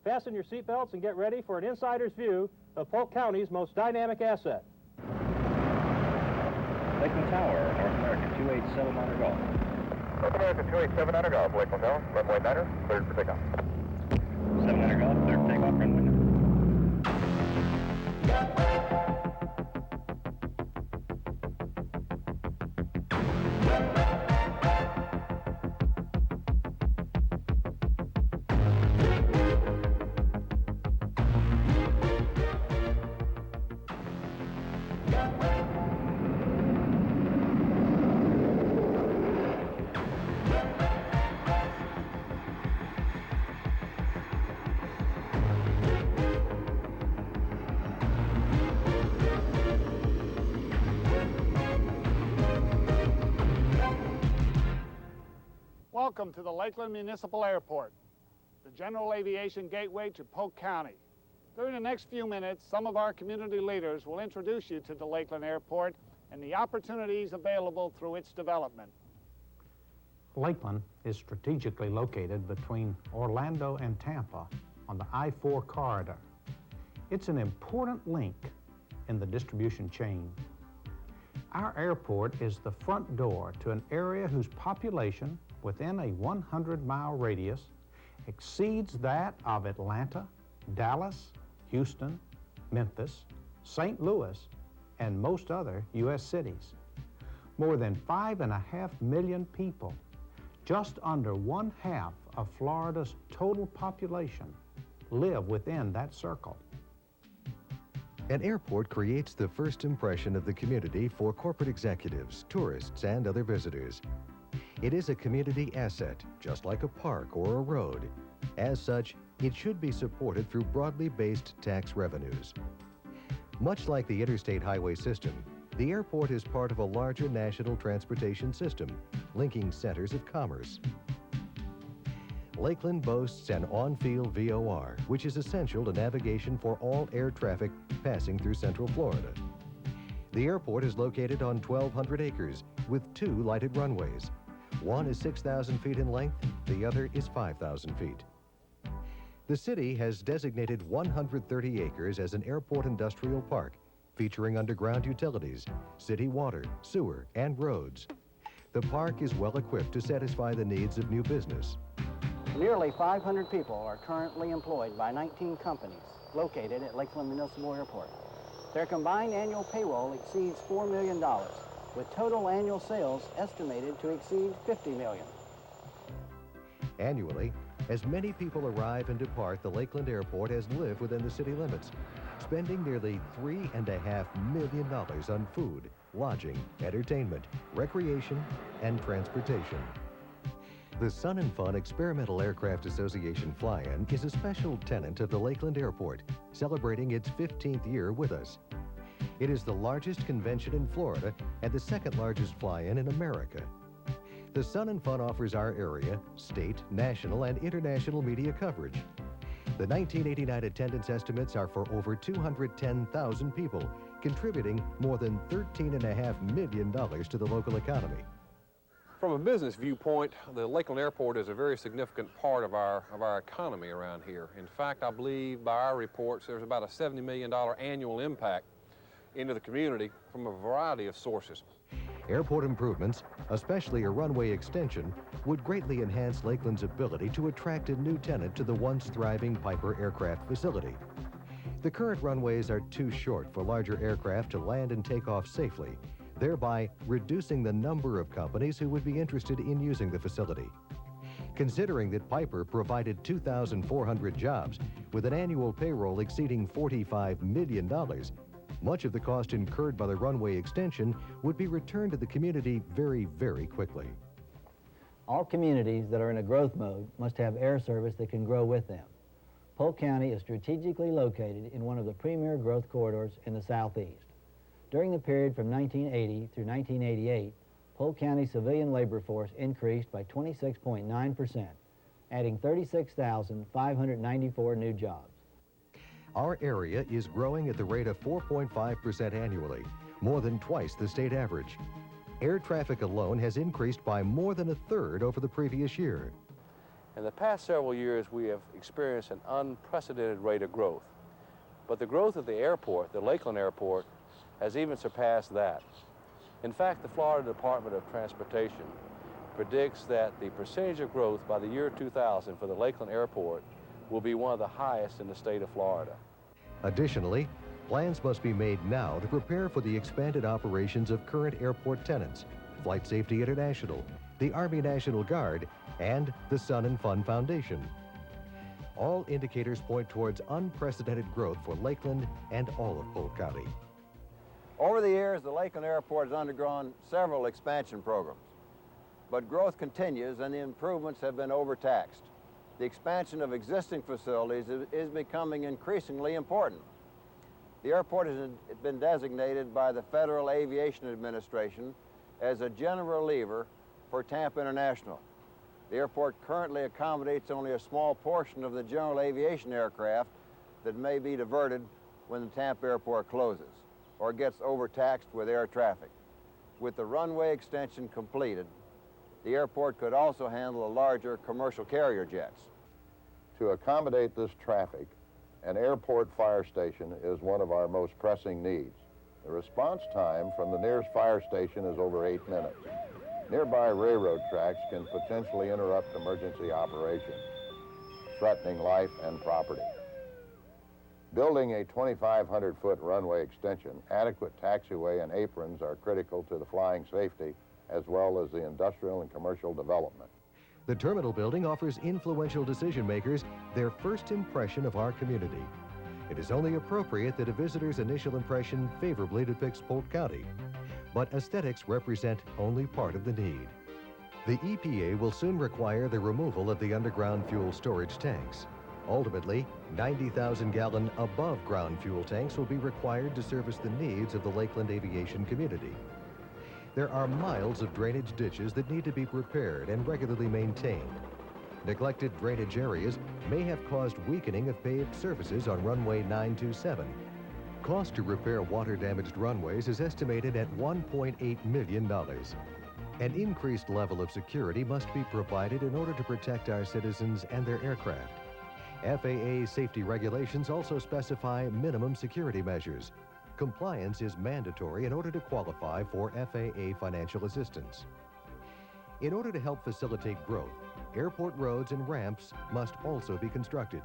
Fasten your seatbelts and get ready for an insider's view of Polk County's most dynamic asset. Lakeland Tower, North America 287 under Golf. North America 287 under Golf, Lakeland Tower, runway 9er, cleared for takeoff. 7 under Golf, cleared for takeoff, runway 9. Welcome to the Lakeland Municipal Airport, the general aviation gateway to Polk County. During the next few minutes, some of our community leaders will introduce you to the Lakeland Airport and the opportunities available through its development. Lakeland is strategically located between Orlando and Tampa on the I-4 corridor. It's an important link in the distribution chain. Our airport is the front door to an area whose population within a 100-mile radius exceeds that of Atlanta, Dallas, Houston, Memphis, St. Louis, and most other U.S. cities. More than 5.5 million people, just under 1/2 of Florida's total population, live within that circle. An airport creates the first impression of the community for corporate executives, tourists, and other visitors. It is a community asset, just like a park or a road. As such, it should be supported through broadly based tax revenues. Much like the interstate highway system, the airport is part of a larger national transportation system, linking centers of commerce. Lakeland boasts an on-field VOR, which is essential to navigation for all air traffic passing through Central Florida. The airport is located on 1,200 acres with 2 lighted runways. One is 6,000 feet in length, the other is 5,000 feet. The city has designated 130 acres as an airport industrial park, featuring underground utilities, city water, sewer, and roads. The park is well equipped to satisfy the needs of new business. Nearly 500 people are currently employed by 19 companies located at Lakeland Municipal Airport. Their combined annual payroll exceeds $4 million, with total annual sales estimated to exceed $50 million. Annually, as many people arrive and depart the Lakeland Airport as live within the city limits, spending nearly $3.5 million on food, lodging, entertainment, recreation, and transportation. The Sun and Fun Experimental Aircraft Association Fly-In is a special tenant of the Lakeland Airport, celebrating its 15th year with us. It is the largest convention in Florida and the second largest fly-in in America. The Sun and Fun offers our area state, national, and international media coverage. The 1989 attendance estimates are for over 210,000 people, contributing more than $13.5 million to the local economy. From a business viewpoint, the Lakeland Airport is a very significant part of our economy around here. In fact, I believe by our reports, there's about a $70 million annual impact into the community from a variety of sources. Airport improvements, especially a runway extension, would greatly enhance Lakeland's ability to attract a new tenant to the once thriving Piper Aircraft facility. The current runways are too short for larger aircraft to land and take off safely, thereby reducing the number of companies who would be interested in using the facility. Considering that Piper provided 2,400 jobs with an annual payroll exceeding $45 million, much of the cost incurred by the runway extension would be returned to the community very, very quickly. All communities that are in a growth mode must have air service that can grow with them. Polk County is strategically located in one of the premier growth corridors in the southeast. During the period from 1980 through 1988, Polk County civilian labor force increased by 26.9%, adding 36,594 new jobs. Our area is growing at the rate of 4.5% annually, more than twice the state average. Air traffic alone has increased by more than 1/3 over the previous year. In the past several years, we have experienced an unprecedented rate of growth. But the growth of the airport, the Lakeland Airport, has even surpassed that. In fact, the Florida Department of Transportation predicts that the percentage of growth by the year 2000 for the Lakeland Airport will be one of the highest in the state of Florida. Additionally, plans must be made now to prepare for the expanded operations of current airport tenants, Flight Safety International, the Army National Guard, and the Sun and Fun Foundation. All indicators point towards unprecedented growth for Lakeland and all of Polk County. Over the years, the Lakeland Airport has undergone several expansion programs, but growth continues and the improvements have been overtaxed. The expansion of existing facilities is becoming increasingly important. The airport has been designated by the Federal Aviation Administration as a general reliever for Tampa International. The airport currently accommodates only a small portion of the general aviation aircraft that may be diverted when the Tampa airport closes or gets overtaxed with air traffic. With the runway extension completed, the airport could also handle a larger commercial carrier jets. To accommodate this traffic, an airport fire station is one of our most pressing needs. The response time from the nearest fire station is over 8 minutes. Nearby railroad tracks can potentially interrupt emergency operations, threatening life and property. Building a 2,500-foot runway extension, adequate taxiway and aprons are critical to the flying safety as well as the industrial and commercial development. The terminal building offers influential decision makers their first impression of our community. It is only appropriate that a visitor's initial impression favorably depicts Polk County. But aesthetics represent only part of the need. The EPA will soon require the removal of the underground fuel storage tanks. Ultimately, 90,000-gallon above-ground fuel tanks will be required to service the needs of the Lakeland aviation community. There are miles of drainage ditches that need to be repaired and regularly maintained. Neglected drainage areas may have caused weakening of paved surfaces on runway 927. Cost to repair water-damaged runways is estimated at $1.8 million. An increased level of security must be provided in order to protect our citizens and their aircraft. FAA safety regulations also specify minimum security measures. Compliance is mandatory in order to qualify for FAA financial assistance. In order to help facilitate growth, airport roads and ramps must also be constructed.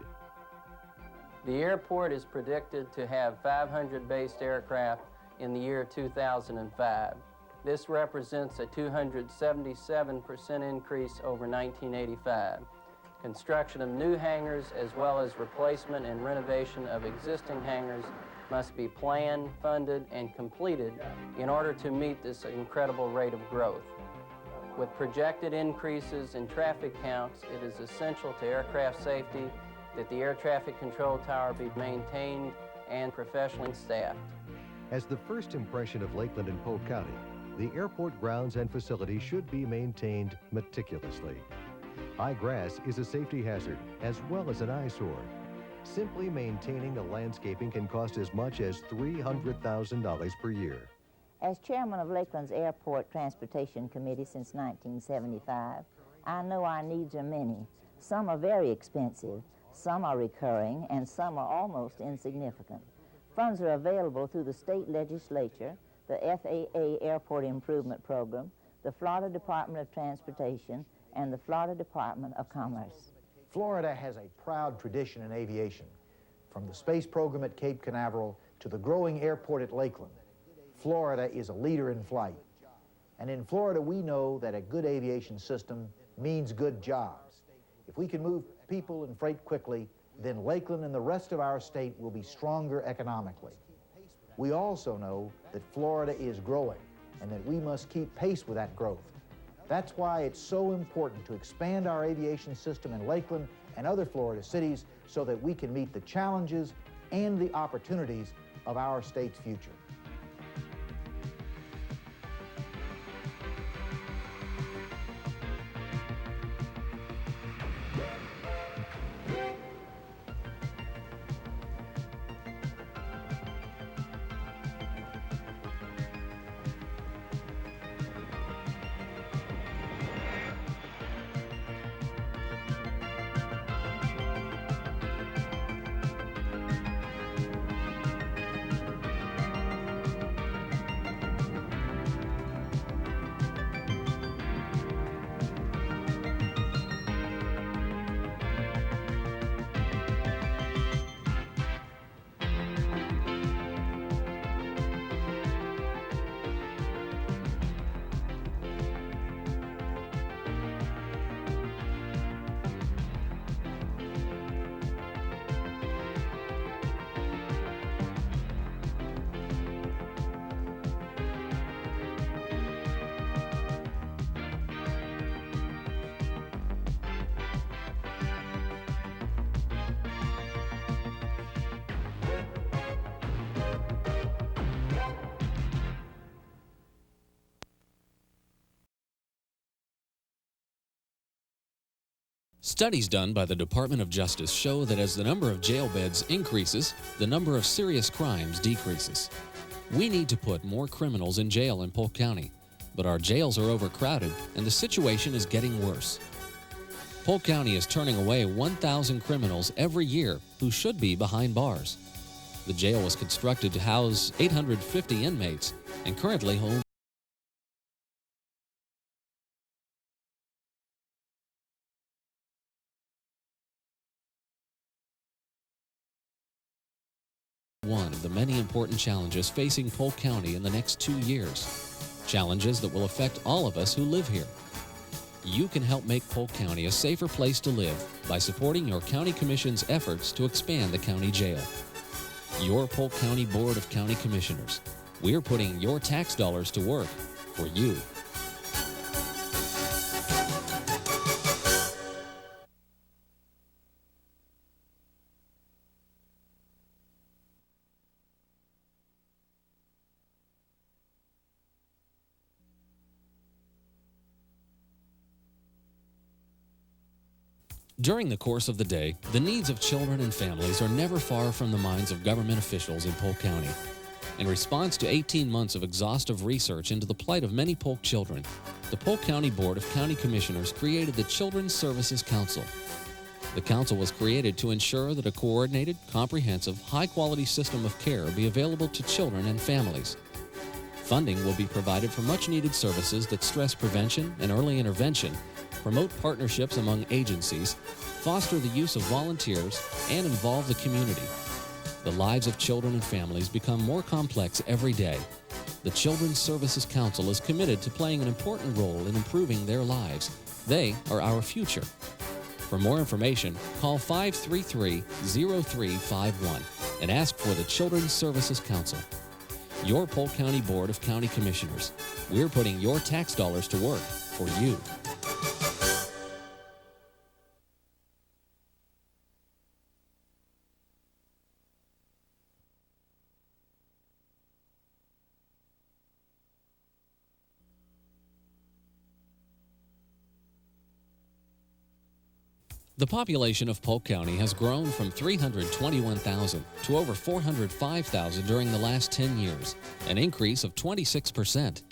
The airport is predicted to have 500 based aircraft in the year 2005. This represents a 277% increase over 1985. Construction of new hangars as well as replacement and renovation of existing hangars must be planned, funded, and completed in order to meet this incredible rate of growth. With projected increases in traffic counts, it is essential to aircraft safety that the air traffic control tower be maintained and professionally staffed. As the first impression of Lakeland and Polk County, the airport grounds and facilities should be maintained meticulously. High grass is a safety hazard as well as an eyesore. Simply maintaining the landscaping can cost as much as $300,000 per year. As chairman of Lakeland's Airport Transportation Committee since 1975, I know our needs are many. Some are very expensive, some are recurring, and some are almost insignificant. Funds are available through the state legislature, the FAA Airport Improvement Program, the Florida Department of Transportation, and the Florida Department of Commerce. Florida has a proud tradition in aviation, from the space program at Cape Canaveral to the growing airport at Lakeland. Florida is a leader in flight. And in Florida, we know that a good aviation system means good jobs. If we can move people and freight quickly, then Lakeland and the rest of our state will be stronger economically. We also know that Florida is growing and that we must keep pace with that growth. That's why it's so important to expand our aviation system in Lakeland and other Florida cities so that we can meet the challenges and the opportunities of our state's future. Studies done by the Department of Justice show that as the number of jail beds increases, the number of serious crimes decreases. We need to put more criminals in jail in Polk County, but our jails are overcrowded and the situation is getting worse. Polk County is turning away 1,000 criminals every year who should be behind bars. The jail was constructed to house 850 inmates and currently holds one of the many important challenges facing Polk County in the next 2 years. Challenges that will affect all of us who live here. You can help make Polk County a safer place to live by supporting your County Commission's efforts to expand the county jail. Your Polk County Board of County Commissioners. We're putting your tax dollars to work for you. During the course of the day, the needs of children and families are never far from the minds of government officials in Polk County. In response to 18 months of exhaustive research into the plight of many Polk children, the Polk County Board of County Commissioners created the Children's Services Council. The council was created to ensure that a coordinated, comprehensive, high-quality system of care be available to children and families. Funding will be provided for much-needed services that stress prevention and early intervention, promote partnerships among agencies, foster the use of volunteers, and involve the community. The lives of children and families become more complex every day. The Children's Services Council is committed to playing an important role in improving their lives. They are our future. For more information, call 533-0351 and ask for the Children's Services Council. Your Polk County Board of County Commissioners. We're putting your tax dollars to work for you. The population of Polk County has grown from 321,000 to over 405,000 during the last 10 years, an increase of 26%.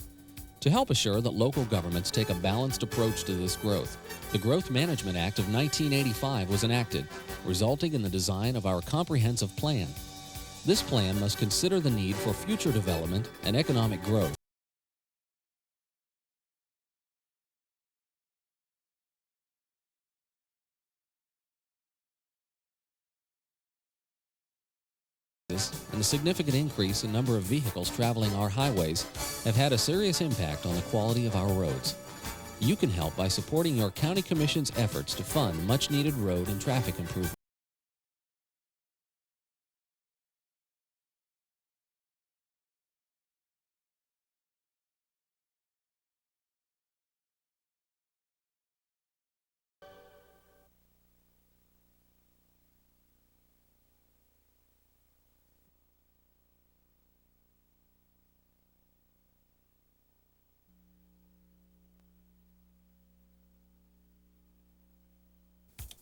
To help assure that local governments take a balanced approach to this growth, the Growth Management Act of 1985 was enacted, resulting in the design of our comprehensive plan. This plan must consider the need for future development and economic growth. And the significant increase in number of vehicles traveling our highways have had a serious impact on the quality of our roads. You can help by supporting your County Commission's efforts to fund much-needed road and traffic improvements.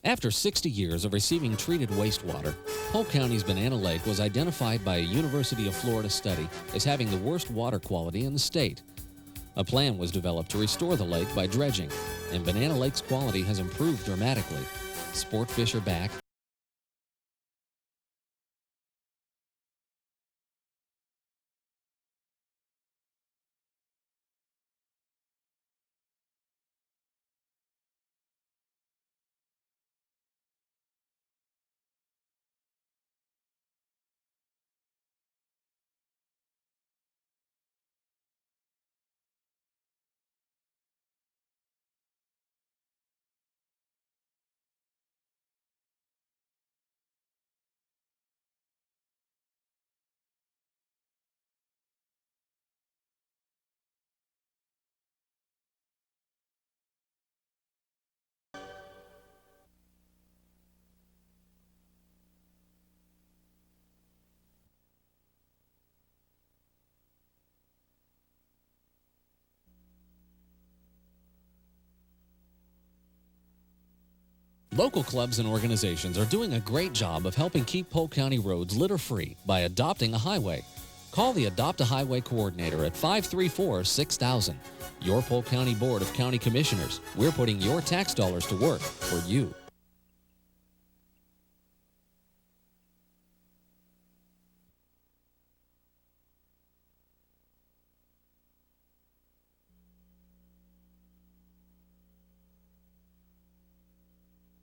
After 60 years of receiving treated wastewater, Polk County's Banana Lake was identified by a University of Florida study as having the worst water quality in the state. A plan was developed to restore the lake by dredging, and Banana Lake's quality has improved dramatically. Sport fish are back, Local clubs and organizations are doing a great job of helping keep Polk County roads litter-free by adopting a highway. Call the Adopt a Highway Coordinator at 534-6000. Your Polk County Board of County Commissioners. We're putting your tax dollars to work for you.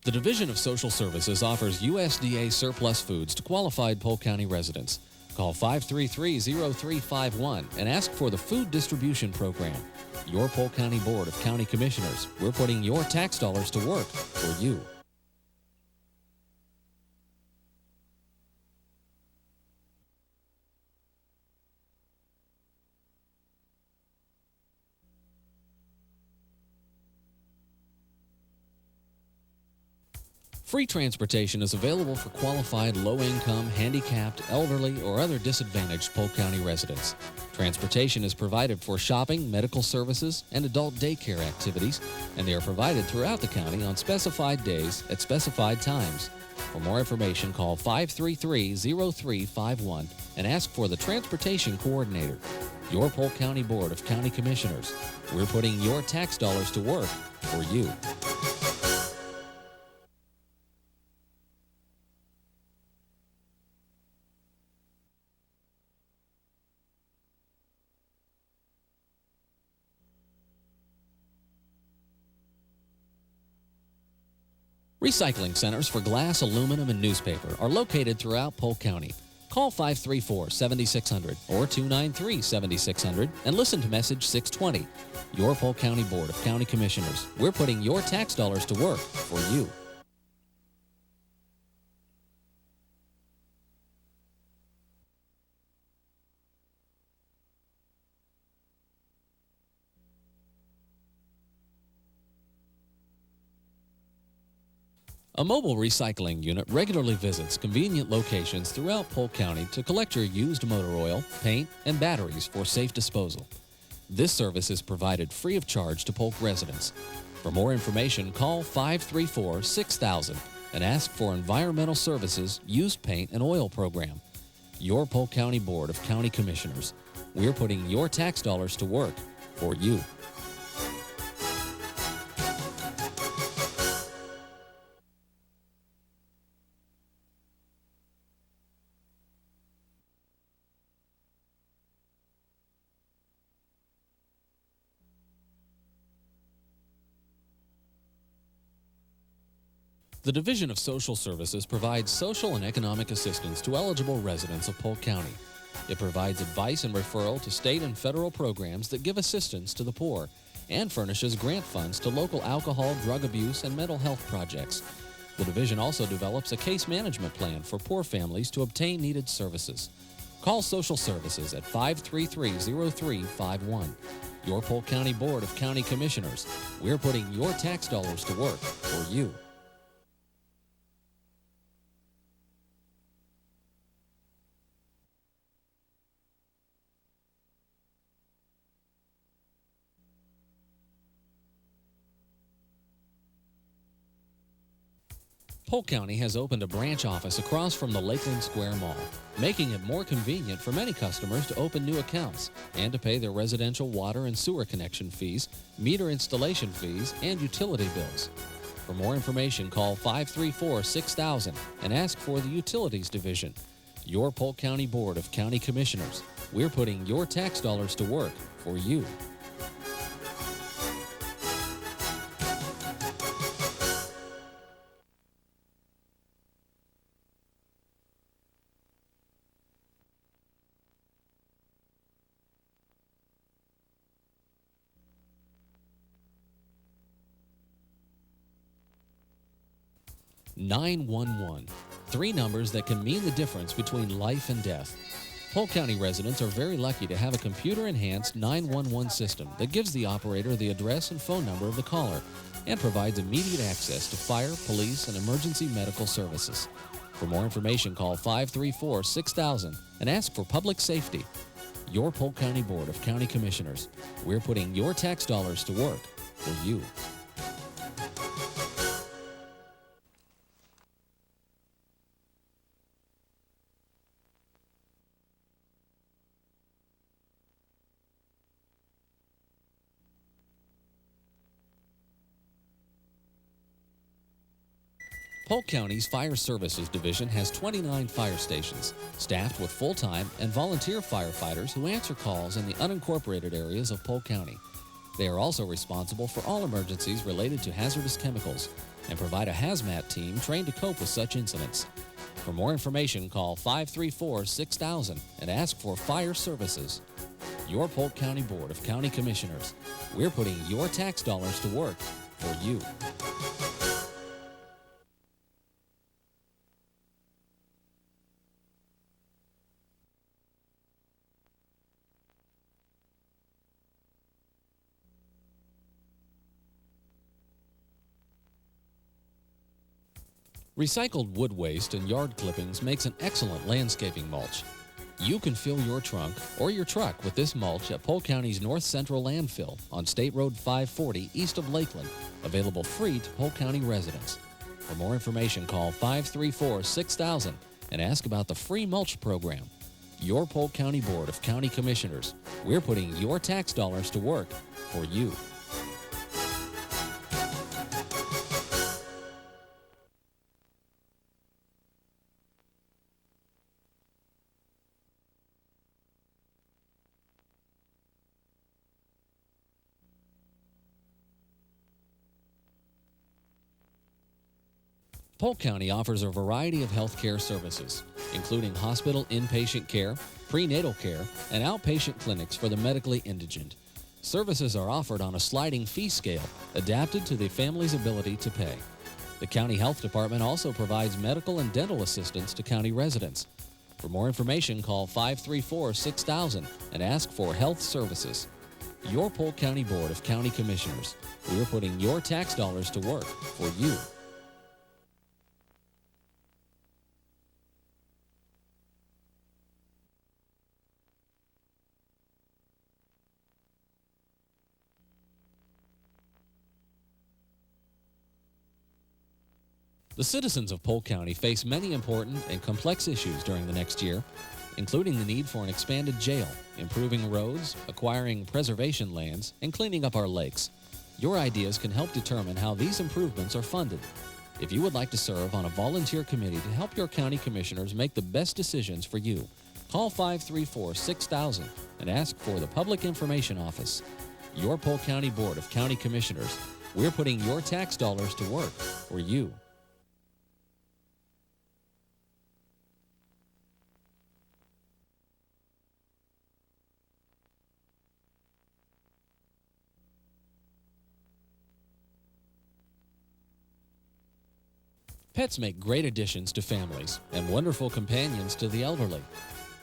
The Division of Social Services offers USDA surplus foods to qualified Polk County residents. Call 533-0351 and ask for the Food Distribution Program. Your Polk County Board of County Commissioners. We're putting your tax dollars to work for you. Free transportation is available for qualified low-income, handicapped, elderly, or other disadvantaged Polk County residents. Transportation is provided for shopping, medical services, and adult daycare activities, and they are provided throughout the county on specified days at specified times. For more information, call 533-0351 and ask for the Transportation Coordinator. Your Polk County Board of County Commissioners. We're putting your tax dollars to work for you. Recycling centers for glass, aluminum, and newspaper are located throughout Polk County. Call 534-7600 or 293-7600 and listen to message 620. Your Polk County Board of County Commissioners. We're putting your tax dollars to work for you. A mobile recycling unit regularly visits convenient locations throughout Polk County to collect your used motor oil, paint, and batteries for safe disposal. This service is provided free of charge to Polk residents. For more information, call 534-6000 and ask for Environmental Services Used Paint and Oil Program. Your Polk County Board of County Commissioners. We're putting your tax dollars to work for you. The Division of Social Services provides social and economic assistance to eligible residents of Polk County. It provides advice and referral to state and federal programs that give assistance to the poor and furnishes grant funds to local alcohol, drug abuse, and mental health projects. The division also develops a case management plan for poor families to obtain needed services. Call Social Services at 533-0351. Your Polk County Board of County Commissioners. We're putting your tax dollars to work for you. Polk County has opened a branch office across from the Lakeland Square Mall, making it more convenient for many customers to open new accounts and to pay their residential water and sewer connection fees, meter installation fees, and utility bills. For more information, call 534-6000 and ask for the Utilities Division. Your Polk County Board of County Commissioners. We're putting your tax dollars to work for you. (911). 3 numbers that can mean the difference between life and death. Polk County residents are very lucky to have a computer-enhanced 911 system that gives the operator the address and phone number of the caller and provides immediate access to fire, police, and emergency medical services. For more information, call 534-6000 and ask for Public Safety. Your Polk County Board of County Commissioners. We're putting your tax dollars to work for you. Polk County's Fire Services Division has 29 fire stations, staffed with full-time and volunteer firefighters who answer calls in the unincorporated areas of Polk County. They are also responsible for all emergencies related to hazardous chemicals and provide a hazmat team trained to cope with such incidents. For more information, call 534-6000 and ask for Fire Services. Your Polk County Board of County Commissioners. We're putting your tax dollars to work for you. Recycled wood waste and yard clippings makes an excellent landscaping mulch. You can fill your trunk or your truck with this mulch at Polk County's North Central Landfill on State Road 540 east of Lakeland, available free to Polk County residents. For more information, call 534-6000 and ask about the free mulch program. Your Polk County Board of County Commissioners. We're putting your tax dollars to work for you. Polk County offers a variety of health care services, including hospital inpatient care, prenatal care, and outpatient clinics for the medically indigent. Services are offered on a sliding fee scale, adapted to the family's ability to pay. The County Health Department also provides medical and dental assistance to county residents. For more information, call 534-6000 and ask for health services. Your Polk County Board of County Commissioners. We are putting your tax dollars to work for you. The citizens of Polk County face many important and complex issues during the next year, including the need for an expanded jail, improving roads, acquiring preservation lands, and cleaning up our lakes. Your ideas can help determine how these improvements are funded. If you would like to serve on a volunteer committee to help your county commissioners make the best decisions for you, call 534-6000 and ask for the Public Information Office. Your Polk County Board of County Commissioners. We're putting your tax dollars to work for you. Pets make great additions to families and wonderful companions to the elderly.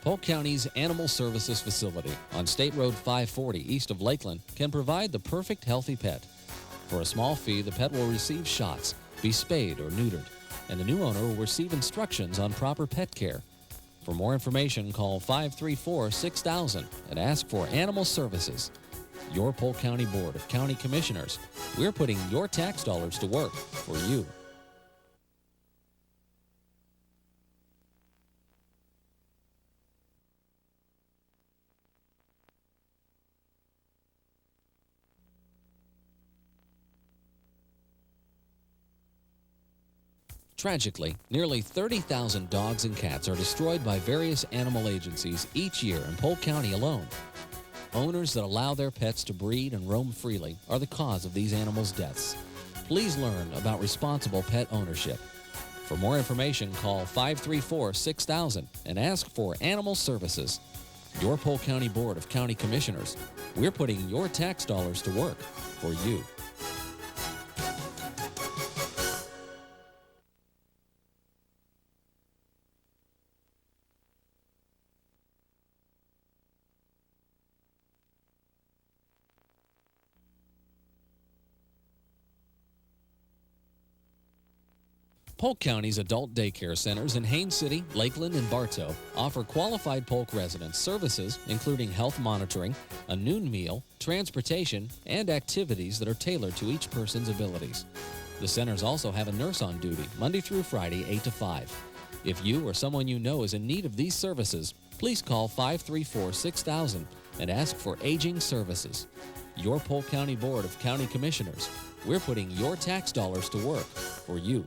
Polk County's Animal Services Facility on State Road 540 east of Lakeland can provide the perfect healthy pet. For a small fee, the pet will receive shots, be spayed or neutered, and the new owner will receive instructions on proper pet care. For more information, call 534-6000 and ask for Animal Services. Your Polk County Board of County Commissioners. We're putting your tax dollars to work for you. Tragically, nearly 30,000 dogs and cats are destroyed by various animal agencies each year in Polk County alone. Owners that allow their pets to breed and roam freely are the cause of these animals' deaths. Please learn about responsible pet ownership. For more information, call 534-6000 and ask for Animal Services. Your Polk County Board of County Commissioners. We're putting your tax dollars to work for you. Polk County's adult daycare centers in Haines City, Lakeland, and Bartow offer qualified Polk residents services including health monitoring, a noon meal, transportation, and activities that are tailored to each person's abilities. The centers also have a nurse on duty Monday through Friday, 8 to 5. If you or someone you know is in need of these services, please call 534-6000 and ask for Aging Services. Your Polk County Board of County Commissioners. We're putting your tax dollars to work for you.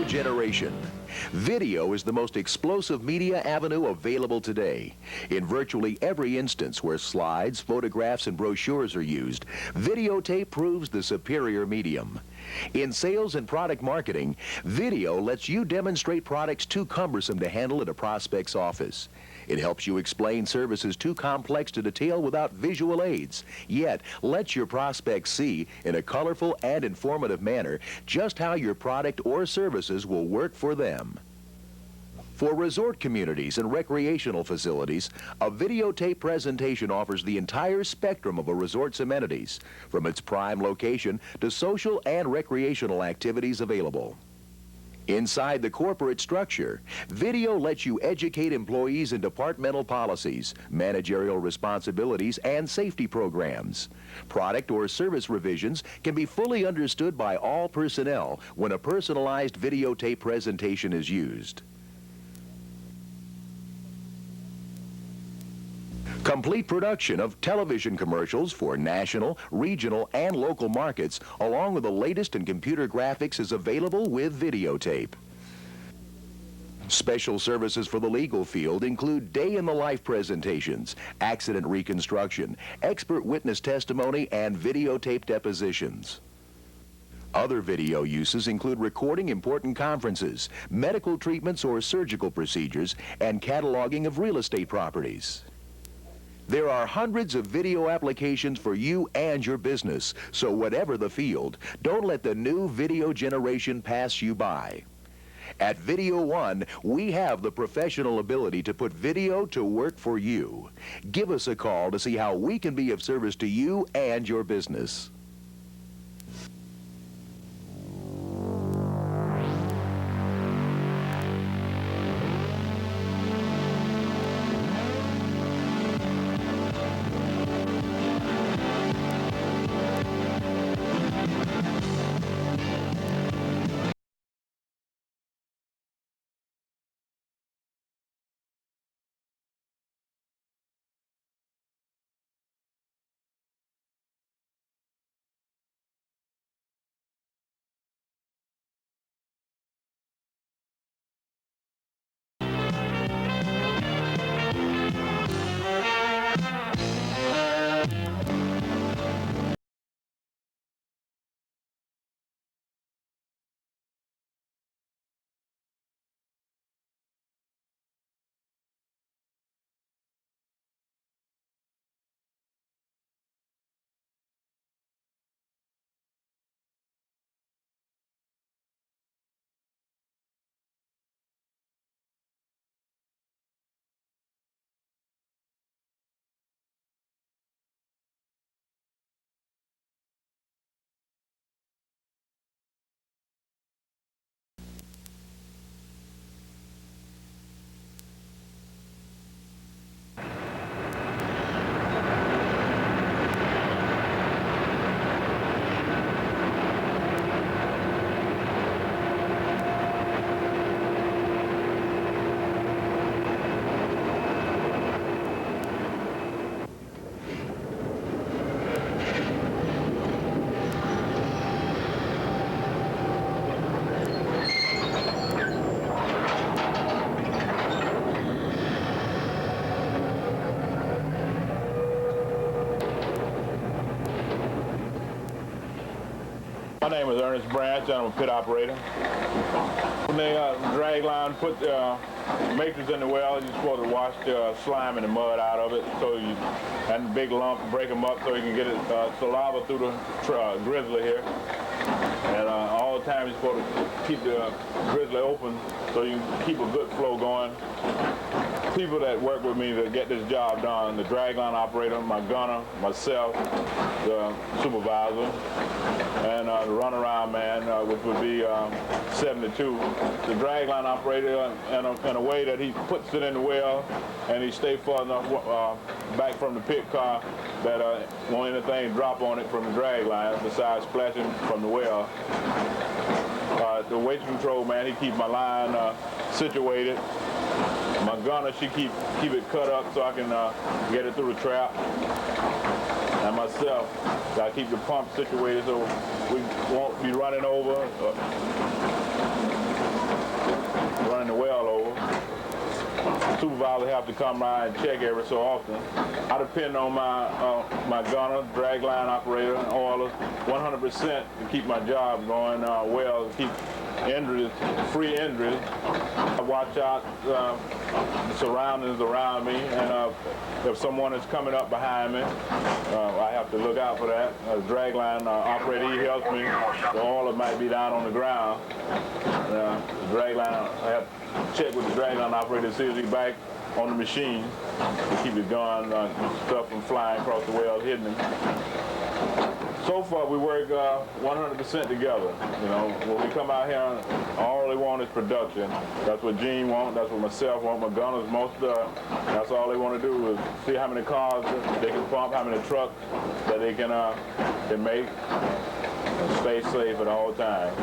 Generation. Video is the most explosive media avenue available today. In virtually every instance where slides, photographs, and brochures are used, videotape proves the superior medium. In sales and product marketing, video lets you demonstrate products too cumbersome to handle at a prospect's office. It helps you explain services too complex to detail without visual aids, yet lets your prospects see in a colorful and informative manner just how your product or services will work for them. For resort communities and recreational facilities, a videotape presentation offers the entire spectrum of a resort's amenities, from its prime location to social and recreational activities available. Inside the corporate structure, video lets you educate employees in departmental policies, managerial responsibilities, and safety programs. Product or service revisions can be fully understood by all personnel when a personalized videotape presentation is used. Complete production of television commercials for national, regional, and local markets, along with the latest in computer graphics, is available with videotape. Special services for the legal field include day-in-the-life presentations, accident reconstruction, expert witness testimony, and videotape depositions. Other video uses include recording important conferences, medical treatments or surgical procedures, and cataloging of real estate properties. There are hundreds of video applications for you and your business, so whatever the field, don't let the new video generation pass you by. At Video One, we have the professional ability to put video to work for you. Give us a call to see how we can be of service to you and your business. My name is Ernest Branch. I'm a pit operator. When they drag line, put matrix in the well, you're supposed to wash the slime and the mud out of it, so you, and the big lump, break them up so you can get it saliva through the grizzly here. And all the time you're supposed to keep the grizzly open so you can keep a good flow going. People that work with me to get this job done, the dragline operator, my gunner, myself, the supervisor, and the runaround man, which would be 72. The dragline operator, in a way that he puts it in the well and he stays far enough back from the pit car that won't anything drop on it from the drag line besides splashing from the well. The weight control man, he keeps my line situated. My gunner, she keep it cut up so I can get it through the trap. And myself, I keep the pump situated so we won't be running over. running the well over. The supervisor have to come by and check every so often. I depend on my gunner, drag line operator, and oilers 100% to keep my job going well, to keep injuries, free injuries. I watch out the surroundings around me, and if someone is coming up behind me, I have to look out for that. The drag line operator, he helps me. The oiler might be down on the ground. The drag line, I have to check with the drag line operator to see if he's back on the machine to keep it going, stuff from flying across the well, hitting him. So far, we work 100% together. You know, when we come out here, all they want is production. That's what Gene wants. That's what myself want. My gunners, that's all they want to do is see how many cars they can pump, how many trucks that they can make, and stay safe at all times.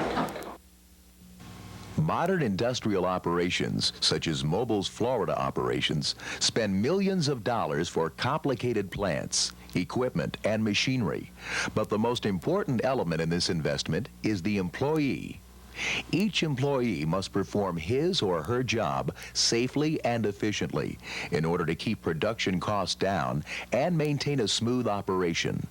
Modern industrial operations, such as Mobil's Florida operations, spend millions of dollars for complicated plants, equipment, and machinery. But the most important element in this investment is the employee. Each employee must perform his or her job safely and efficiently in order to keep production costs down and maintain a smooth operation.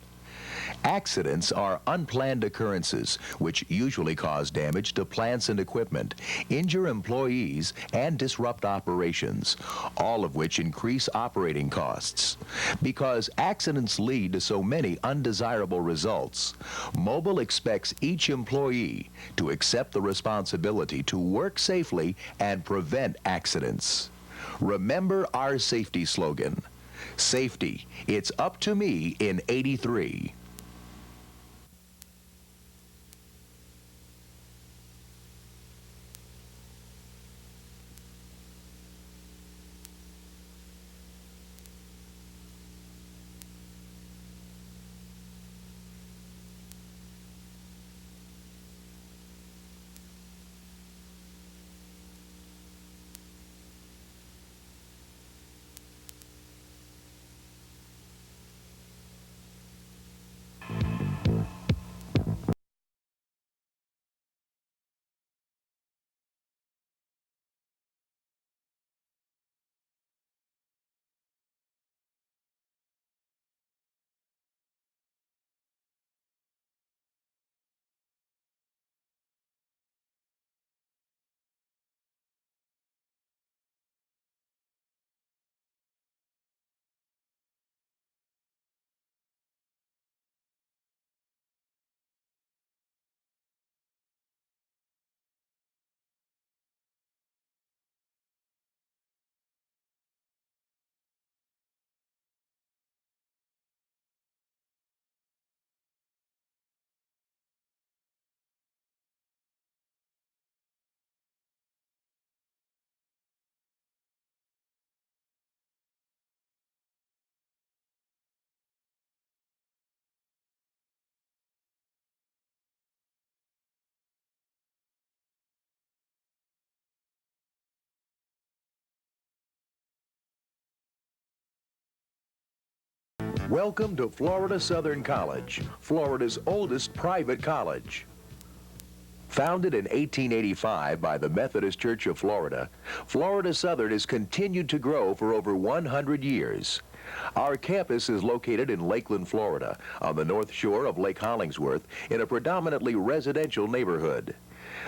Accidents are unplanned occurrences which usually cause damage to plants and equipment, injure employees, and disrupt operations, all of which increase operating costs. Because accidents lead to so many undesirable results, Mobil expects each employee to accept the responsibility to work safely and prevent accidents. Remember our safety slogan, "Safety, it's up to me in 83. Welcome to Florida Southern College, Florida's oldest private college. Founded in 1885 by the Methodist Church of Florida, Florida Southern has continued to grow for over 100 years. Our campus is located in Lakeland, Florida, on the north shore of Lake Hollingsworth, in a predominantly residential neighborhood.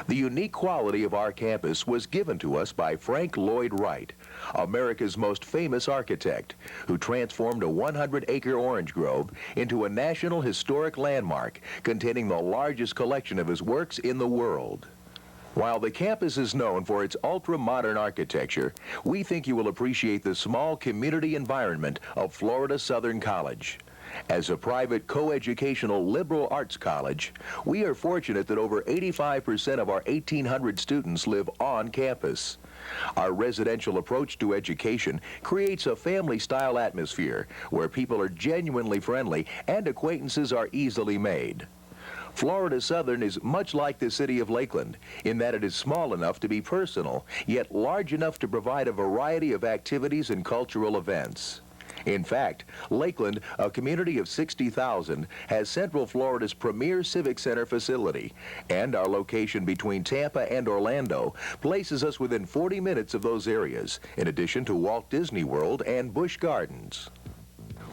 The unique quality of our campus was given to us by Frank Lloyd Wright, America's most famous architect, who transformed a 100-acre orange grove into a National Historic Landmark containing the largest collection of his works in the world. While the campus is known for its ultra-modern architecture, we think you will appreciate the small community environment of Florida Southern College. As a private coeducational liberal arts college, we are fortunate that over 85% of our 1,800 students live on campus. Our residential approach to education creates a family-style atmosphere where people are genuinely friendly and acquaintances are easily made. Florida Southern is much like the city of Lakeland in that it is small enough to be personal, yet large enough to provide a variety of activities and cultural events. In fact, Lakeland, a community of 60,000, has Central Florida's premier civic center facility, and our location between Tampa and Orlando places us within 40 minutes of those areas, in addition to Walt Disney World and Busch Gardens.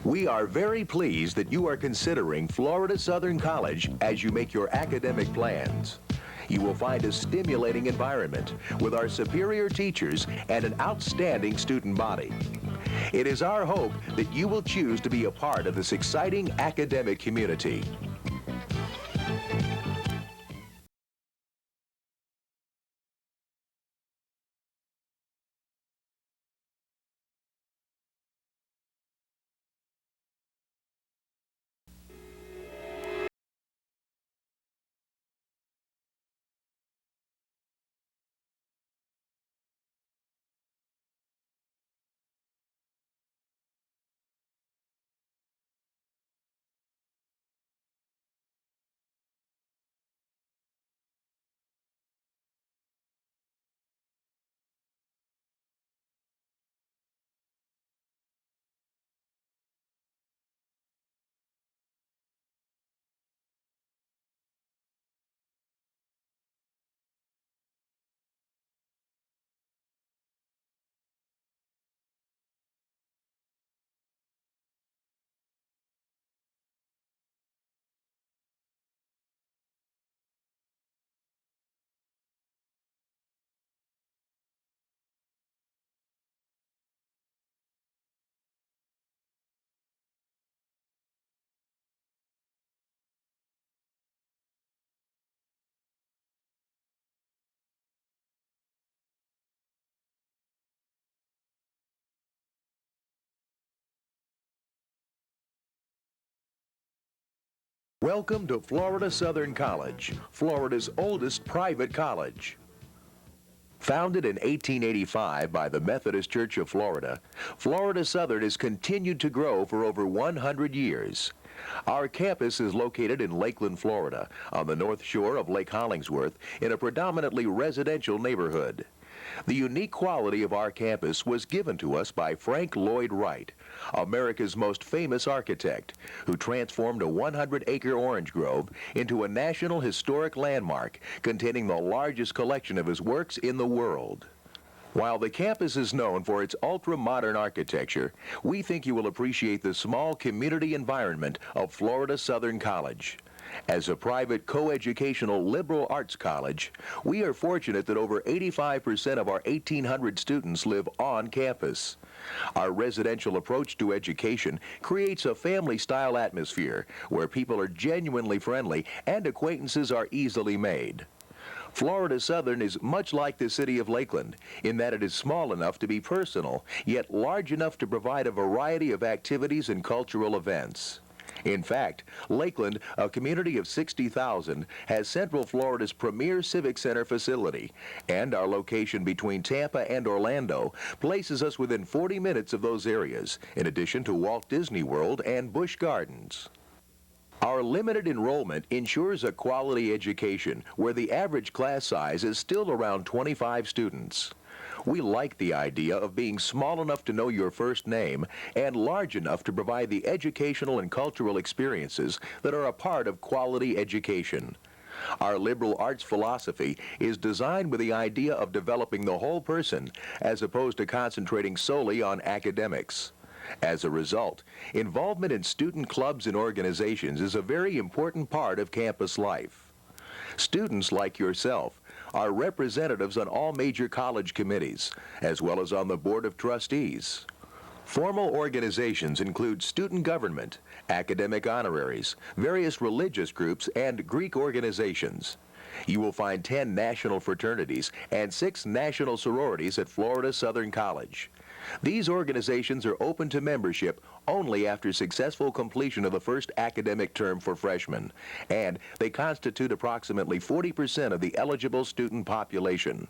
We are very pleased that you are considering Florida Southern College as you make your academic plans. You will find a stimulating environment with our superior teachers and an outstanding student body. It is our hope that you will choose to be a part of this exciting academic community. Welcome to Florida Southern College, Florida's oldest private college. Founded in 1885 by the Methodist Church of Florida, Florida Southern has continued to grow for over 100 years. Our campus is located in Lakeland, Florida, on the north shore of Lake Hollingsworth, in a predominantly residential neighborhood. The unique quality of our campus was given to us by Frank Lloyd Wright, America's most famous architect, who transformed a 100-acre orange grove into a National Historic Landmark containing the largest collection of his works in the world. While the campus is known for its ultra-modern architecture, we think you will appreciate the small community environment of Florida Southern College. As a private coeducational liberal arts college, we are fortunate that over 85% of our 1,800 students live on campus. Our residential approach to education creates a family-style atmosphere where people are genuinely friendly and acquaintances are easily made. Florida Southern is much like the city of Lakeland in that it is small enough to be personal, yet large enough to provide a variety of activities and cultural events. In fact, Lakeland, a community of 60,000, has Central Florida's premier civic center facility, and our location between Tampa and Orlando places us within 40 minutes of those areas, in addition to Walt Disney World and Busch Gardens. Our limited enrollment ensures a quality education where the average class size is still around 25 students. We like the idea of being small enough to know your first name and large enough to provide the educational and cultural experiences that are a part of quality education. Our liberal arts philosophy is designed with the idea of developing the whole person as opposed to concentrating solely on academics. As a result, involvement in student clubs and organizations is a very important part of campus life. Students like yourself are representatives on all major college committees, as well as on the Board of Trustees. Formal organizations include student government, academic honoraries, various religious groups, and Greek organizations. You will find 10 national fraternities and 6 national sororities at Florida Southern College. These organizations are open to membership only after successful completion of the first academic term for freshmen, and they constitute approximately 40% of the eligible student population.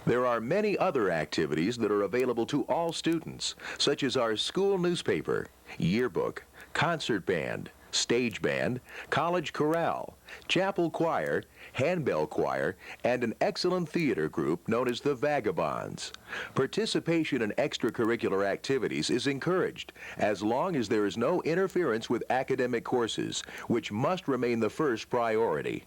There are many other activities that are available to all students, such as our school newspaper, yearbook, concert band, stage band, college chorale, chapel choir, handbell choir, and an excellent theater group known as the Vagabonds. Participation in extracurricular activities is encouraged as long as there is no interference with academic courses, which must remain the first priority.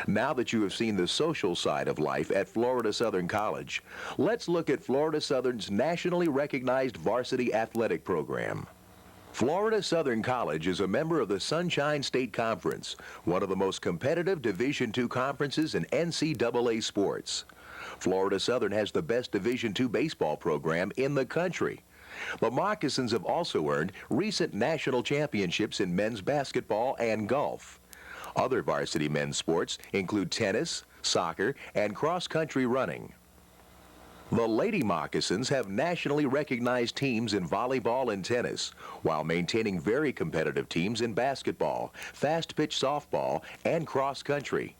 Now that you have seen the social side of life at Florida Southern College, let's look at Florida Southern's nationally recognized varsity athletic program. Florida Southern College is a member of the Sunshine State Conference, one of the most competitive Division II conferences in NCAA sports. Florida Southern has the best Division II baseball program in the country. The Moccasins have also earned recent national championships in men's basketball and golf. Other varsity men's sports include tennis, soccer, and cross-country running. The Lady Moccasins have nationally recognized teams in volleyball and tennis, while maintaining very competitive teams in basketball, fast-pitch softball, and cross-country.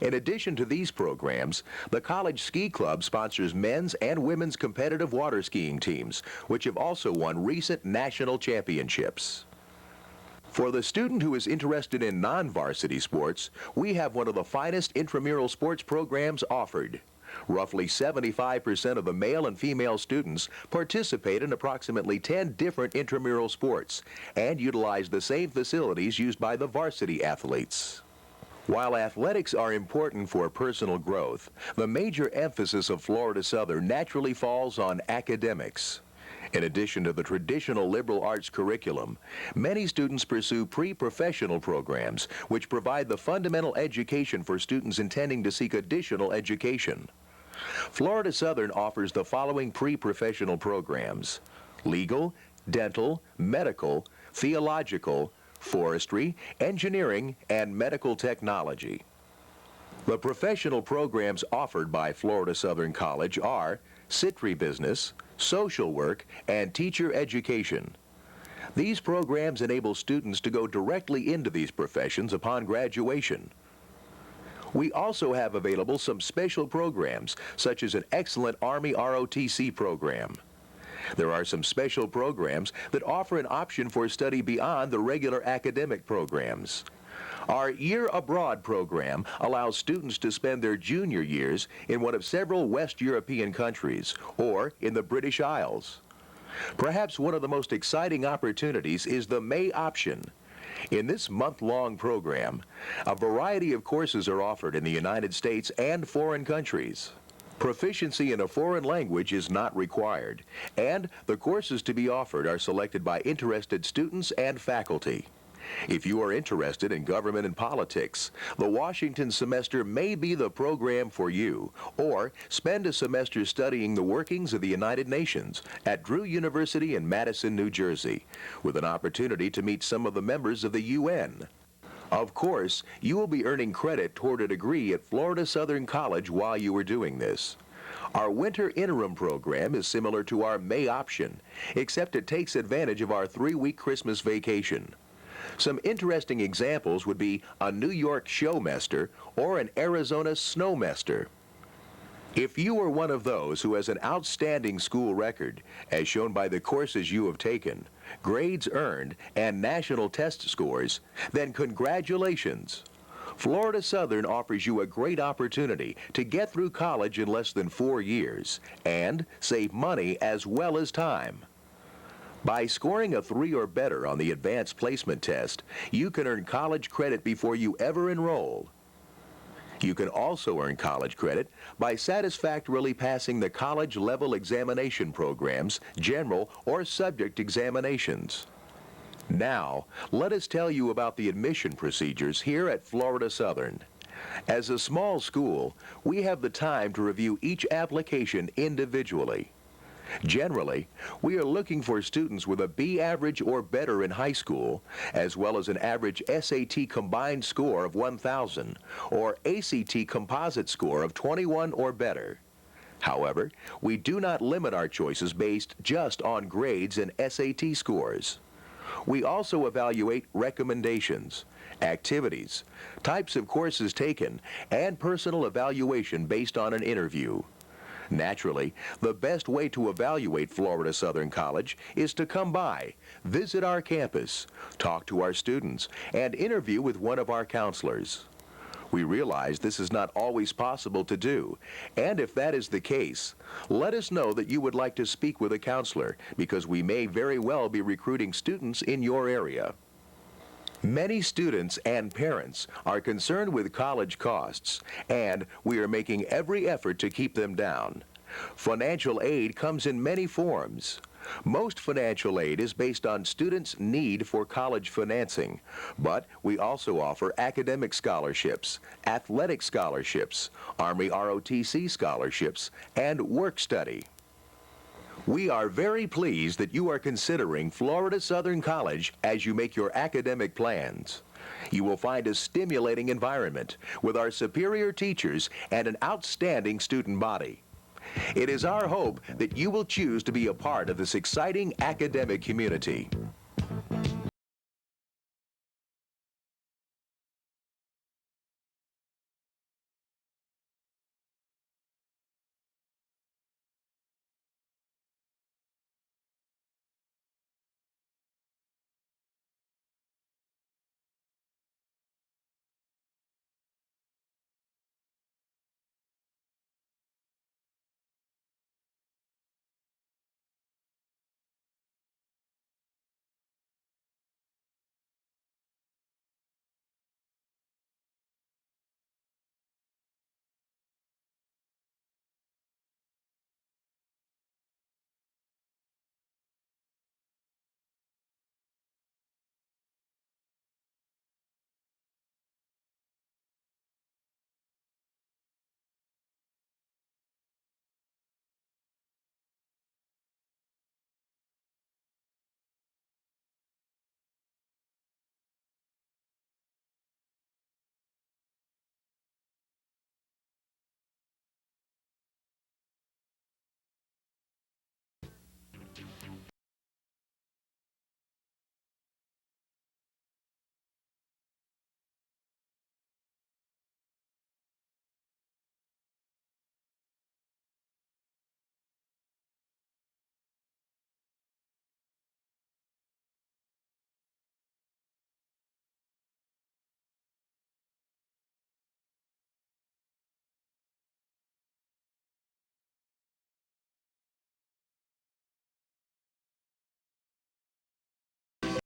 In addition to these programs, the College Ski Club sponsors men's and women's competitive water skiing teams, which have also won recent national championships. For the student who is interested in non-varsity sports, we have one of the finest intramural sports programs offered. Roughly 75% of the male and female students participate in approximately 10 different intramural sports and utilize the same facilities used by the varsity athletes. While athletics are important for personal growth, the major emphasis of Florida Southern naturally falls on academics. In addition to the traditional liberal arts curriculum, many students pursue pre-professional programs which provide the fundamental education for students intending to seek additional education. Florida Southern offers the following pre-professional programs: legal, dental, medical, theological, forestry, engineering, and medical technology. The professional programs offered by Florida Southern College are Citry Business, Social Work, and Teacher Education. These programs enable students to go directly into these professions upon graduation. We also have available some special programs, such as an excellent Army ROTC program. There are some special programs that offer an option for study beyond the regular academic programs. Our Year Abroad program allows students to spend their junior years in one of several West European countries or in the British Isles. Perhaps one of the most exciting opportunities is the May option. In this month-long program, a variety of courses are offered in the United States and foreign countries. Proficiency in a foreign language is not required, and the courses to be offered are selected by interested students and faculty. If you are interested in government and politics, the Washington semester may be the program for you, or spend a semester studying the workings of the United Nations at Drew University in Madison, New Jersey, with an opportunity to meet some of the members of the UN. Of course, you will be earning credit toward a degree at Florida Southern College while you are doing this. Our winter interim program is similar to our May option, except it takes advantage of our 3-week Christmas vacation. Some interesting examples would be a New York showmester or an Arizona snowmester. If you are one of those who has an outstanding school record, as shown by the courses you have taken, grades earned, and national test scores, then congratulations. Florida Southern offers you a great opportunity to get through college in less than 4 years and save money as well as time. By scoring a 3 or better on the advanced placement test, you can earn college credit before you ever enroll. You can also earn college credit by satisfactorily passing the college level examination programs, general or subject examinations. Now, let us tell you about the admission procedures here at Florida Southern. As a small school, we have the time to review each application individually. Generally, we are looking for students with a B average or better in high school, as well as an average SAT combined score of 1,000 or ACT composite score of 21 or better. However, we do not limit our choices based just on grades and SAT scores. We also evaluate recommendations, activities, types of courses taken, and personal evaluation based on an interview. Naturally, the best way to evaluate Florida Southern College is to come by, visit our campus, talk to our students, and interview with one of our counselors. We realize this is not always possible to do, and if that is the case, let us know that you would like to speak with a counselor, because we may very well be recruiting students in your area. Many students and parents are concerned with college costs, and we are making every effort to keep them down. Financial aid comes in many forms. Most financial aid is based on students' need for college financing, but we also offer academic scholarships, athletic scholarships, Army ROTC scholarships, and work study. We are very pleased that you are considering Florida Southern College as you make your academic plans. You will find a stimulating environment with our superior teachers and an outstanding student body. It is our hope that you will choose to be a part of this exciting academic community.